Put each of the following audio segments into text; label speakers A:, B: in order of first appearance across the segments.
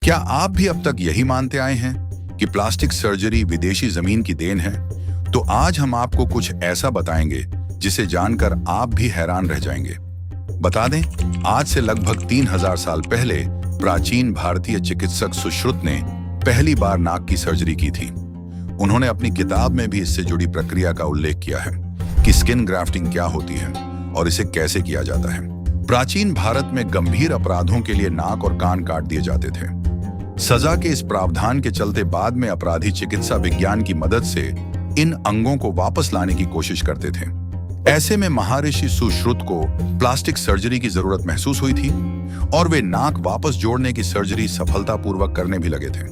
A: क्या आप भी अब तक यही मानते आए हैं कि प्लास्टिक सर्जरी विदेशी जमीन की देन है? तो आज हम आपको कुछ ऐसा बताएंगे जिसे जानकर आप भी हैरान रह जाएंगे। बता दें, आज से लगभग 3000 साल पहले प्राचीन भारतीय चिकित्सक सुश्रुत ने पहली बार नाक की सर्जरी की थी। उन्होंने अपनी किताब में भी इससे जुड़ी प्रक्रिया का उल्लेख किया है कि स्किन ग्राफ्टिंग क्या होती है और इसे कैसे किया जाता है। प्राचीन भारत में गंभीर अपराधों के लिए नाक और कान काट दिए जाते थे। सजा के इस प्रावधान के चलते बाद में अपराधी चिकित्सा विज्ञान की मदद से इन अंगों को वापस लाने की कोशिश करते थे। ऐसे में महर्षि सुश्रुत को प्लास्टिक सर्जरी की जरूरत महसूस हुई थी और वे नाक वापस जोड़ने की सर्जरी सफलतापूर्वक करने भी लगे थे।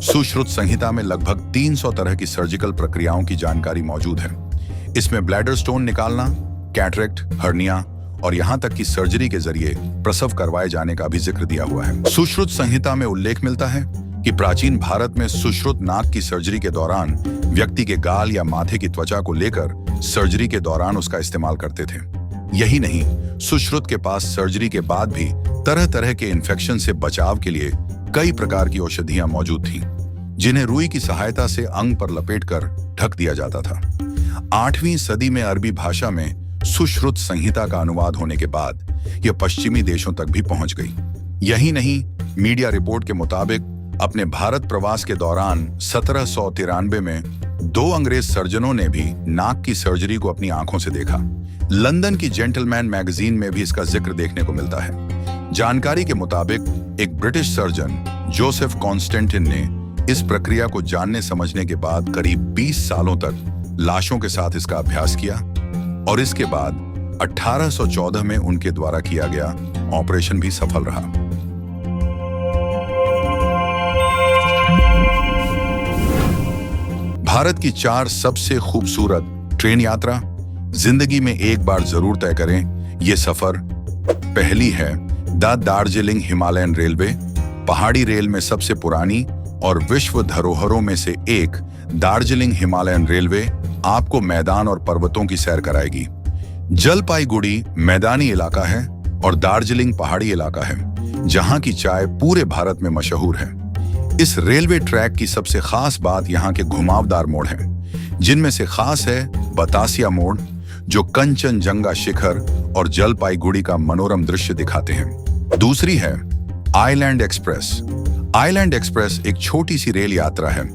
A: सुश्रुत संहिता में लगभग 300 तरह की सर्जिकल प्रक्रियाओं की जानकारी मौजूद है। इसमें ब्लैडर स्टोन निकालना, कैटरेक्ट, हर्निया और यहां तक कि सर्जरी के जरिए प्रसव करवाए जाने का भी जिक्र दिया हुआ है। सुश्रुत संहिता में उल्लेख मिलता है कि प्राचीन भारत में सुश्रुत नाक की सर्जरी के दौरान व्यक्ति के गाल या माथे की त्वचा को लेकर सर्जरी के दौरान उसका इस्तेमाल करते थे। यही नहीं, सुश्रुत के पास सर्जरी के बाद भी तरह तरह के इन्फेक्शन से बचाव के लिए कई प्रकार की औषधियां मौजूद थीं, जिन्हें रुई की सहायता से अंग पर लपेटकर ढक दिया जाता था। 8वीं सदी में अरबी भाषा में सुश्रुत संहिता का अनुवाद होने के बाद यह पश्चिमी देशों तक भी पहुंच गई। यही नहीं, मीडिया रिपोर्ट के मुताबिक अपने भारत प्रवास के दौरान 1793 में 2 अंग्रेज सर्जनों ने भी नाक की सर्जरी को अपनी आंखों से देखा। लंदन की जेंटलमैन मैगजीन में भी इसका जिक्र देखने को मिलता है। जानकारी के मुताबिक एक ब्रिटिश सर्जन जोसेफ कॉन्स्टेंटिन ने इस प्रक्रिया को जानने समझने के बाद करीब 20 सालों तक लाशों के साथ इसका अभ्यास किया और इसके बाद 1814 में उनके द्वारा किया गया ऑपरेशन भी सफल रहा। भारत की 4 सबसे खूबसूरत ट्रेन यात्रा जिंदगी में एक बार जरूर तय करें। ये सफर पहली है द दार्जिलिंग हिमालयन रेलवे। पहाड़ी रेल में सबसे पुरानी और विश्व धरोहरों में से एक दार्जिलिंग हिमालयन रेलवे आपको मैदान और पर्वतों की सैर कराएगी। जलपाईगुड़ी मैदानी इलाका है और दार्जिलिंग पहाड़ी इलाका है, जहां की चाय पूरे भारत में मशहूर है। इस रेलवे ट्रैक की सबसे खास बात यहाँ के घुमावदार मोड़ हैं, जिनमें से खास है बतासिया मोड़, जो कंचनजंगा शिखर और जलपाईगुड़ी का मनोरम दृश्य दिखाते हैं। दूसरी है आइलैंड एक्सप्रेस। आइलैंड एक्सप्रेस एक छोटी सी रेल यात्रा है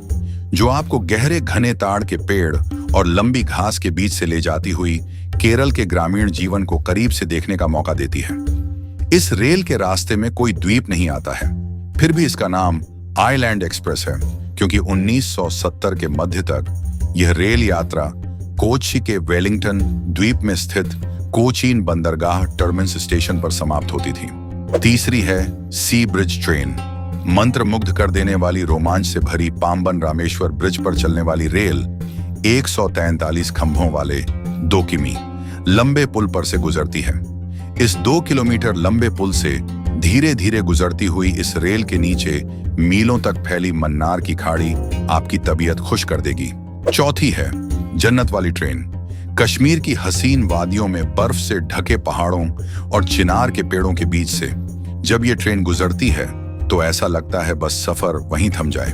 A: जो आपको गहरे घने ताड़ के पेड़ और लंबी घास के बीच से ले जाती हुई केरल के ग्रामीण जीवन को करीब से देखने का मौका देती है। इस रेल के रास्ते में कोई द्वीप नहीं आता है, फिर भी इसका नाम आइलैंड एक्सप्रेस है क्योंकि 1970 के मध्य तक यह रेल यात्रा कोच्चि के वेलिंगटन द्वीप में स्थित कोचीन बंदरगाह टर्मिनस स्टेशन पर समाप्त होती थी। तीसरी है सी ब्रिज ट्रेन। मंत्रमुग्ध कर देने वाली रोमांच से भरी पाम्बन रामेश्वर ब्रिज पर चलने वाली रेल 143 खंभों वाले 2 किमी लंबे पुल पर से गुजरती है। इस 2 किलोमीटर लंबे पुल से धीरे धीरे गुजरती हुई इस रेल के नीचे मीलों तक फैली मन्नार की खाड़ी आपकी तबीयत खुश कर देगी। चौथी है जन्नत वाली ट्रेन। कश्मीर की हसीन वादियों में बर्फ से ढके पहाड़ों और चिनार के पेड़ों के बीच से जब ये ट्रेन गुजरती है तो ऐसा लगता है बस सफर वहीं थम जाए।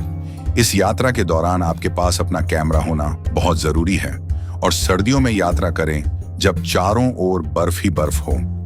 A: इस यात्रा के दौरान आपके पास अपना कैमरा होना बहुत जरूरी है और सर्दियों में यात्रा करें जब चारों ओर बर्फ ही बर्फ हो।